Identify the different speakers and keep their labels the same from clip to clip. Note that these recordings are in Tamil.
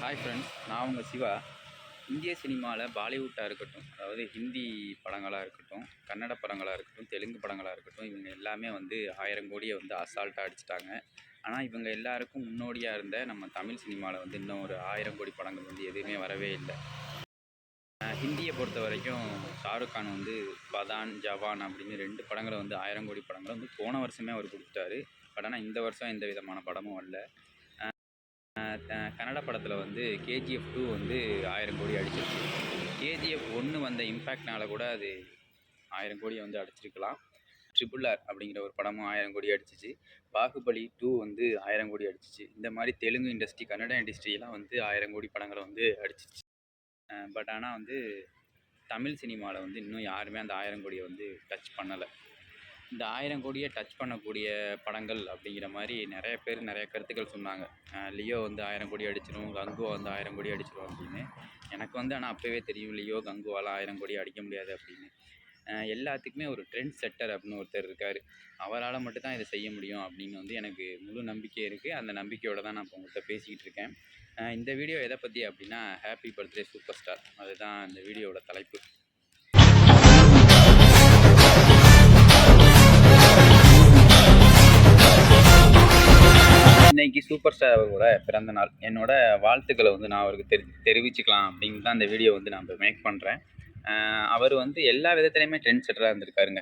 Speaker 1: ஹாய் ஃப்ரெண்ட்ஸ், நான் உங்கள் சிவா. இந்திய சினிமாவில் பாலிவுட்டாக இருக்கட்டும், அதாவது ஹிந்தி படங்களாக இருக்கட்டும், கன்னட படங்களாக இருக்கட்டும், தெலுங்கு படங்களாக இருக்கட்டும், இவங்க எல்லாமே வந்து 1000 கோடியை வந்து அசால்ட்டாக அடிச்சிட்டாங்க. ஆனால் இவங்க எல்லாருக்கும் முன்னோடியாக இருந்த நம்ம தமிழ் சினிமாவில் வந்து இன்னும் ஒரு 1000 கோடி படங்கள் வந்து எதுவுமே வரவே இல்லை. ஹிந்தியை பொறுத்த வரைக்கும் ஷாருக் கான் வந்து பதான், ஜவான் அப்படின்னு 2 படங்களை வந்து 1000 கோடி படங்களை வந்து போன வருஷமே அவர் கொடுத்துட்டாரு. பட் ஆனால் இந்த வருஷம் எந்த விதமான படமும் வரல. கன்னட படத்தில் வந்து கேஜிஎஃப் 2 வந்து 1000 கோடி அடிச்சிருச்சு. கேஜிஎஃப் 1 வந்த இம்பேக்ட்னால கூட அது 1000 கோடியை வந்து அடிச்சிருக்கலாம். RRR அப்படிங்கிற ஒரு படமும் 1000 கோடி அடிச்சிச்சு. பாகுபலி 2 வந்து 1000 கோடி அடிச்சிச்சு. இந்த மாதிரி தெலுங்கு இண்டஸ்ட்ரி, கன்னட இண்டஸ்ட்ரியெலாம் வந்து 1000 கோடி படங்களை வந்து அடிச்சிச்சு. பட் ஆனால் வந்து தமிழ் சினிமாவில் வந்து இன்னும் யாருமே அந்த 1000 கோடியை வந்து டச் பண்ணலை. இந்த 1000 கோடியை டச் பண்ணக்கூடிய படங்கள் அப்படிங்கிற மாதிரி நிறைய பேர் நிறைய கருத்துக்கள் சொன்னாங்க. லியோ வந்து 1000 கோடி அடிச்சிடும், கங்குவா வந்து 1000 கோடி அடிச்சிடும் அப்படின்னு. எனக்கு வந்து ஆனால் அப்போவே தெரியும் லியோ கங்குவாலாம் 1000 கோடி அடிக்க முடியாது அப்படின்னு. எல்லாத்துக்குமே ஒரு ட்ரெண்ட் செட்டர் அப்படின்னு ஒருத்தர் இருக்கார். அவரால் மட்டும்தான் இதை செய்ய முடியும் அப்படின்னு வந்து எனக்கு முழு நம்பிக்கை இருக்குது. அந்த நம்பிக்கையோடு தான் நான் இப்போ உங்கள்கிட்ட பேசிக்கிட்டு இருக்கேன். இந்த வீடியோ எதை பற்றி அப்படின்னா, ஹாப்பி பர்த்டே சூப்பர் ஸ்டார், அதுதான் இந்த வீடியோவோட தலைப்பு. இன்றைக்கி சூப்பர் ஸ்டார் அவரோட பிறந்த நாள். என்னோட வாழ்த்துக்களை வந்து நான் அவருக்கு தெரிவிச்சுக்கலாம் அப்படின்னு தான் இந்த வீடியோ வந்து நான் இப்போ மேக் பண்ணுறேன். அவர் வந்து எல்லா விதத்துலையுமே ட்ரெண்ட் செட்டராக இருந்திருக்காருங்க.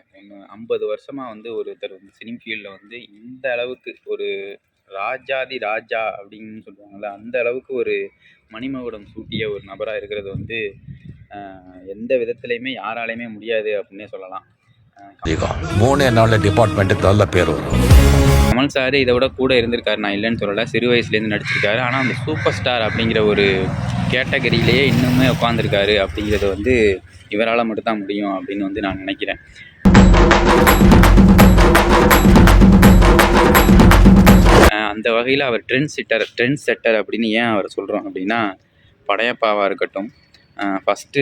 Speaker 1: 50 வருஷமாக வந்து ஒருத்தர் வந்து சினிம் ஃபீல்டில் வந்து இந்த அளவுக்கு ஒரு ராஜாதி ராஜா அப்படின்னு சொல்லுவாங்கள்ல, அந்த அளவுக்கு ஒரு மணிமகுடம் சூட்டிய ஒரு நபராக இருக்கிறது வந்து எந்த விதத்துலையுமே யாராலையுமே முடியாது அப்படின்னே சொல்லலாம்.
Speaker 2: 3 நாள் டிபார்ட்மெண்ட்டுக்கு நல்ல பேர் வரும்.
Speaker 1: கமல் சார் இதை விட கூட இருந்திருக்காரு, நான் இல்லைன்னு சொல்லலை. சிறு வயசுலேருந்து நடிச்சிருக்காரு. ஆனால் அந்த சூப்பர் ஸ்டார் அப்படிங்கிற ஒரு கேட்டகரியிலேயே இன்னுமே உட்காந்துருக்காரு அப்படிங்கிறது வந்து இவரால் மட்டும்தான் முடியும் அப்படின்னு வந்து நான் நினைக்கிறேன். அந்த வகையில் அவர் ட்ரெண்ட் செட்டர் அப்படின்னு ஏன் அவரை சொல்கிறோம் அப்படின்னா, படையப்பாவாக இருக்கட்டும், ஃபஸ்ட்டு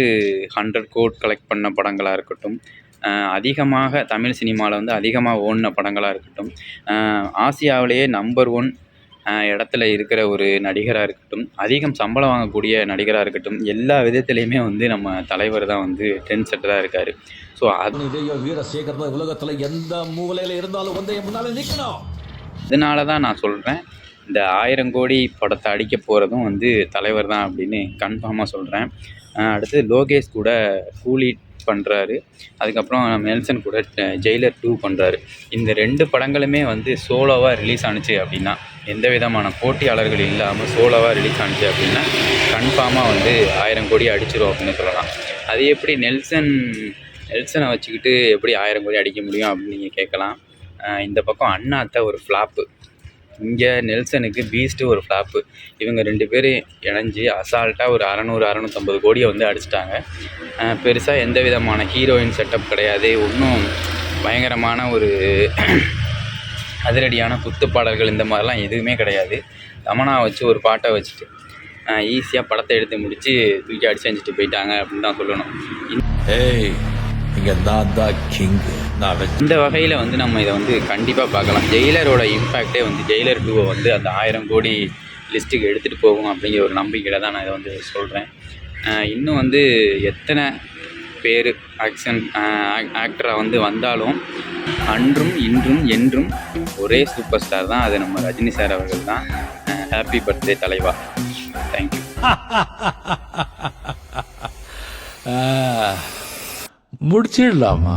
Speaker 1: 100 கோடி கலெக்ட் பண்ண படங்களாக இருக்கட்டும், அதிகமாக தமிழ் சினிமாவில் வந்து அதிகமாக ஓடின படங்களாக இருக்கட்டும், ஆசியாவிலேயே நம்பர் 1 இடத்துல இருக்கிற ஒரு நடிகராக இருக்கட்டும், அதிகம் சம்பளம் வாங்கக்கூடிய நடிகராக இருக்கட்டும், எல்லா விதத்துலேயுமே வந்து நம்ம தலைவர் தான் வந்து ட்ரெண்ட் செட்டராக இருக்கார். ஸோ
Speaker 2: வீரசேகர் உலகத்தில் எந்த மூலையில் இருந்தாலும் வந்து முன்னால் நிற்கணும்.
Speaker 1: அதனால தான் நான் சொல்கிறேன், இந்த 1000 கோடி படத்தை அடிக்க போகிறதும் வந்து தலைவர் தான் அப்படின்னு கன்ஃபார்மாக சொல்கிறேன். அடுத்து லோகேஷ் கூட கூலி பண்ணுறாரு. அதுக்கப்புறம் நெல்சன் கூட ஜெயிலர் 2 பண்ணுறாரு. இந்த 2 படங்களுமே வந்து சோலோவாக ரிலீஸ் ஆணுச்சு அப்படின்னா, எந்த விதமான போட்டியாளர்கள் இல்லாமல் சோலோவாக ரிலீஸ் ஆணுச்சு அப்படின்னா கன்ஃபார்மாக வந்து 1000 கோடி அடிச்சிடும் அப்படின்னு சொல்லலாம். அது எப்படி நெல்சனை வச்சுக்கிட்டு எப்படி 1000 கோடி அடிக்க முடியும் அப்படின்னு நீங்கள் கேட்கலாம். இந்த பக்கம் அண்ணாத்த ஒரு ஃப்ளாப்பு, இங்கே நெல்சனுக்கு பீஸ்ட்டு ஒரு ஃப்ளாப்பு. இவங்க 2 பேரும் இணைஞ்சி அசால்ட்டாக ஒரு 600-650 கோடியை வந்து அடிச்சிட்டாங்க. பெருசாக எந்த விதமான ஹீரோயின் செட்டப் கிடையாது. ஒன்றும் பயங்கரமான ஒரு அதிரடியான குத்துப்பாடல்கள் இந்த மாதிரிலாம் எதுவுமே கிடையாது. தமனா வச்சு ஒரு பாட்டை வச்சுட்டு ஈஸியாக படத்தை எடுத்து முடித்து தூக்கி அடிச்சு செஞ்சுட்டு போயிட்டாங்க அப்படின்னு தான் சொல்லணும். இந்த வகையில் வந்து நம்ம இதை வந்து கண்டிப்பாக பார்க்கலாம். ஜெயிலரோட இம்பேக்டே வந்து ஜெயிலர் 2 வந்து அந்த 1000 கோடி லிஸ்ட்டுக்கு எடுத்துகிட்டு போகும் அப்படிங்கிற ஒரு நம்பிக்கையில் தான் நான் இதை வந்து சொல்கிறேன். இன்னும் வந்து எத்தனை பேர் ஆக்டராக வந்து வந்தாலும் அன்றும் இன்றும் என்றும் ஒரே சூப்பர் ஸ்டார் தான், அது நம்ம ரஜினி சார் அவர்கள் தான். ஹாப்பி பர்த்டே தலைவா. தேங்க்யூ.
Speaker 2: முடிச்சிடலாமா?